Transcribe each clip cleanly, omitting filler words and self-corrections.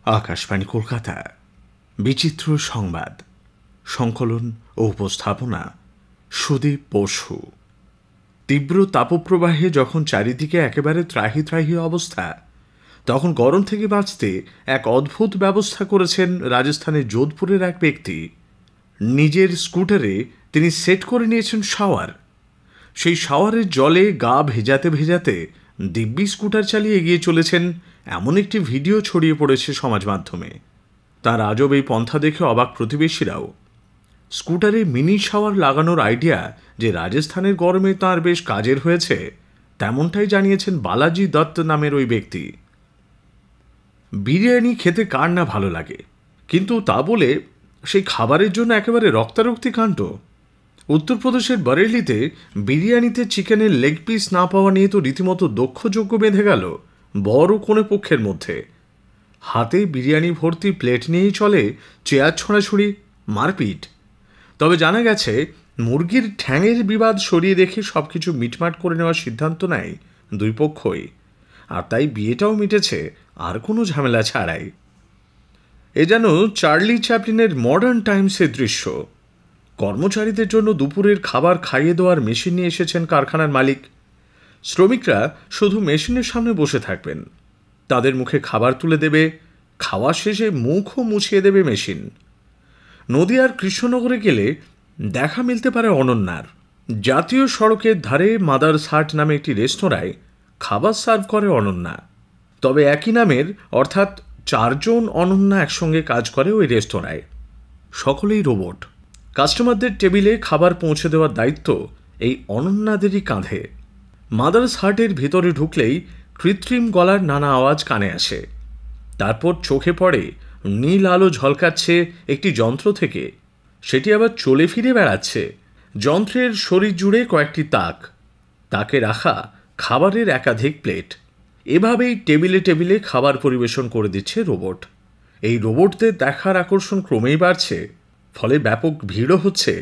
আকাশবাণী কলকাতা। বিচিত্র সংবাদ, সংকলন ও উপস্থাপনা সুদীপ বসু। তীব্র তাপপ্রবাহে যখন চারিদিকে একেবারে ত্রাহি ত্রাহি অবস্থা, তখন গরম থেকে বাঁচতে এক অদ্ভুত ব্যবস্থা করেছেন রাজস্থানের যোধপুরের এক ব্যক্তি। নিজের স্কুটারে তিনি সেট করে নিয়েছেন শাওয়ার। সেই শাওয়ারের জলে গা ভেজাতে ভেজাতে দিব্যি স্কুটার চালিয়ে এগিয়ে চলেছেন, এমন একটি ভিডিও ছড়িয়ে পড়েছে সমাজ মাধ্যমে। তার আজব এই পন্থা দেখে অবাক প্রতিবেশীরাও। স্কুটারে মিনি শাওয়ার লাগানোর আইডিয়া যে রাজস্থানের গরমে তাঁর বেশ কাজের হয়েছে, তেমনটাই জানিয়েছেন বালাজি দত্ত নামের ওই ব্যক্তি। বিরিয়ানি খেতে কার না ভালো লাগে, কিন্তু তা বলে সেই খাবারের জন্য একেবারে রক্তারক্তি কাণ্ড। উত্তরপ্রদেশের বরেলিতে বিরিয়ানিতে চিকেনের লেগ পিস না পাওয়া নিয়ে তো রীতিমতো দক্ষযজ্ঞ বেঁধে গেল বড় কোনে পক্ষের মধ্যে। হাতে বিরিয়ানি ভর্তি প্লেট নিয়েই চলে চেয়ার ছোঁড়াছুড়ি, মারপিট। তবে জানা গেছে মুরগির ঠ্যাঙের বিবাদ সরিয়ে রেখে সবকিছু মিটমাট করে নেওয়ার সিদ্ধান্ত নেয় দুই পক্ষই, আর তাই বিয়েটাও মিটেছে আর কোনো ঝামেলা ছাড়াই। এ যেন চার্লি চ্যাপলিনের মডার্ন টাইমসের দৃশ্য। কর্মচারীদের জন্য দুপুরের খাবার খাইয়ে দেওয়ার মেশিন নিয়ে এসেছেন কারখানার মালিক। শ্রমিকরা শুধু মেশিনের সামনে বসে থাকবেন, তাদের মুখে খাবার তুলে দেবে, খাওয়া শেষে মুখও মুছিয়ে দেবে মেশিন। নদিয়ার কৃষ্ণনগরে গেলে দেখা মিলতে পারে অনন্যার। জাতীয় সড়কের ধারে মাদার্স হাট নামে একটি রেস্তোরাঁয় খাবার সার্ভ করে অনন্যা। তবে একই নামের, অর্থাৎ 4 জন অনন্যা একসঙ্গে কাজ করে ওই রেস্তোরাঁয়। সকলেই রোবট। কাস্টমারদের টেবিলে খাবার পৌঁছে দেওয়ার দায়িত্ব এই অনন্যাদেরই কাঁধে। মাদার্স হার্টের ভিতরে ঢুকলেই কৃত্রিম গলার নানা আওয়াজ কানে আসে। তারপর চোখে পড়ে নীল আলো ঝলকাচ্ছে একটি যন্ত্র থেকে, সেটি আবার চলে ফিরে বেড়াচ্ছে। যন্ত্রের শরীর জুড়ে কয়েকটি তাকে রাখা খাবারের একাধিক প্লেট। এভাবেই টেবিলে টেবিলে খাবার পরিবেশন করে দিচ্ছে রোবট। এই রোবটদের দেখার আকর্ষণ ক্রমেই বাড়ছে, ফলে ব্যাপক ভিড়ও হচ্ছে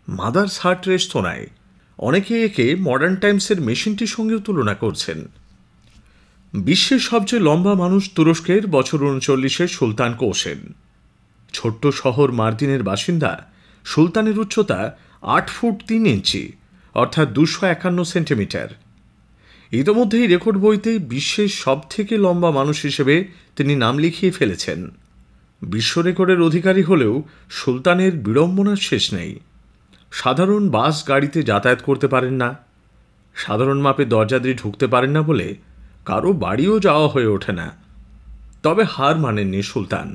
মাদার্স হার্ট রেস্তোরাঁয়। অনেকে একে মডার্ন টাইমসের মেশিনটির সঙ্গেও তুলনা করছেন। বিশ্বের সবচেয়ে লম্বা মানুষ তুরস্কের বছর 39-এর সুলতান কোসেন। ছোট্ট শহর মার্দিনের বাসিন্দা সুলতানের উচ্চতা 8 ফুট 3 ইঞ্চি, অর্থাৎ 251 সেন্টিমিটার। ইতোমধ্যেই রেকর্ড বইতে বিশ্বের সব থেকে লম্বা মানুষ হিসেবে তিনি নাম লিখিয়ে ফেলেছেন। বিশ্ব রেকর্ডের অধিকারী হলেও সুলতানের বিড়ম্বনার শেষ নেই। সাধারণ বাস গাড়িতে যাতায়াত করতে পারেন না, সাধারণ মাপে দরজা দিয়ে ঢুকতে পারেন না বলে কারো বাড়িও যাওয়া হয়ে ওঠে না। তবে হার মানেননি সুলতান।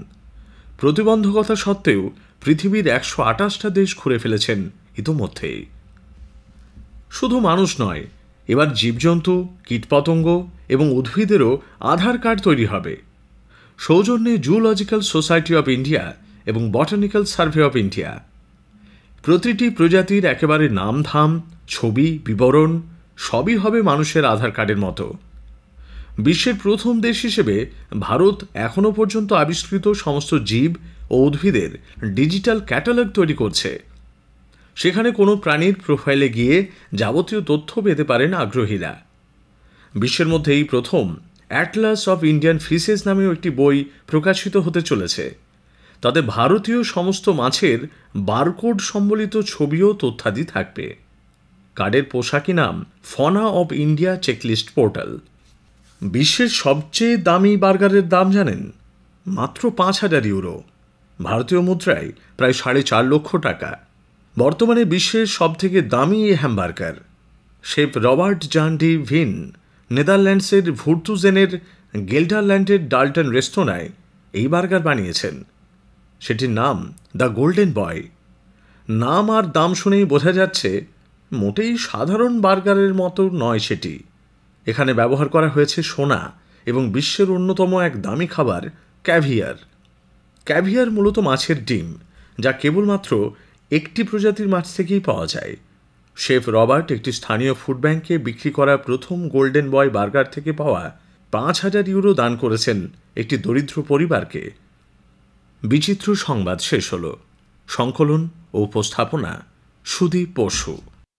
প্রতিবন্ধকতা সত্ত্বেও পৃথিবীর 128টা দেশ ঘুরে ফেলেছেন ইতোমধ্যেই। শুধু মানুষ নয়, এবার জীবজন্তু, কীটপতঙ্গ এবং উদ্ভিদেরও আধার কার্ড তৈরি হবে। সৌজন্যে জুলজিক্যাল সোসাইটি অব ইন্ডিয়া এবং বটানিক্যাল সার্ভে অব ইন্ডিয়া। প্রতিটি প্রজাতির একেবারে নামধাম, ছবি, বিবরণ সবই হবে মানুষের আধার কার্ডের মতো। বিশ্বের প্রথম দেশ হিসেবে ভারত এখনও পর্যন্ত আবিষ্কৃত সমস্ত জীব ও উদ্ভিদের ডিজিটাল ক্যাটালগ তৈরি করছে। সেখানে কোনো প্রাণীর প্রোফাইলে গিয়ে যাবতীয় তথ্য পেতে পারেন আগ্রহীরা। বিশ্বের মধ্যে এই প্রথম অ্যাটলাস অফ ইন্ডিয়ান ফিশেস নামেও একটি বই প্রকাশিত হতে চলেছে। তাতে ভারতীয় সমস্ত মাছের বারকোড সম্বলিত ছবিও তথ্যাদি থাকবে। কার্ডের পোশাকি নাম ফনা অব ইন্ডিয়া চেকলিস্ট পোর্টাল। বিশ্বের সবচেয়ে দামি বার্গারের দাম জানেন? মাত্র 5,000 ইউরো, ভারতীয় মুদ্রায় প্রায় 4.5 লক্ষ টাকা। বর্তমানে বিশ্বের সবথেকে দামি এই হ্যামবার্গার শেফ রবার্ট জন ডি ভিন নেদারল্যান্ডসের ভুর্তুজেনের গেল্ডারল্যান্ডের ডাল্টন রেস্তোরাঁয় এই বার্গার বানিয়েছেন। সেটির নাম দ্য গোল্ডেন বয়। নাম আর দাম শুনেই বোঝা যাচ্ছে মোটেই সাধারণ বার্গারের মতো নয় সেটি। এখানে ব্যবহার করা হয়েছে সোনা এবং বিশ্বের অন্যতম এক দামি খাবার ক্যাভিয়ার। ক্যাভিয়ার মূলত মাছের ডিম, যা কেবলমাত্র একটি প্রজাতির মাছ থেকেই পাওয়া যায়। শেফ রবার্ট একটি স্থানীয় ফুড ব্যাংকে বিক্রি করা প্রথম গোল্ডেন বয় বার্গার থেকে পাওয়া 5,000 ইউরো দান করেছেন একটি দরিদ্র পরিবারকে। বিচিত্র সংবাদ শেষ হল। সংকলন ও উপস্থাপনা সুদীপ বসু।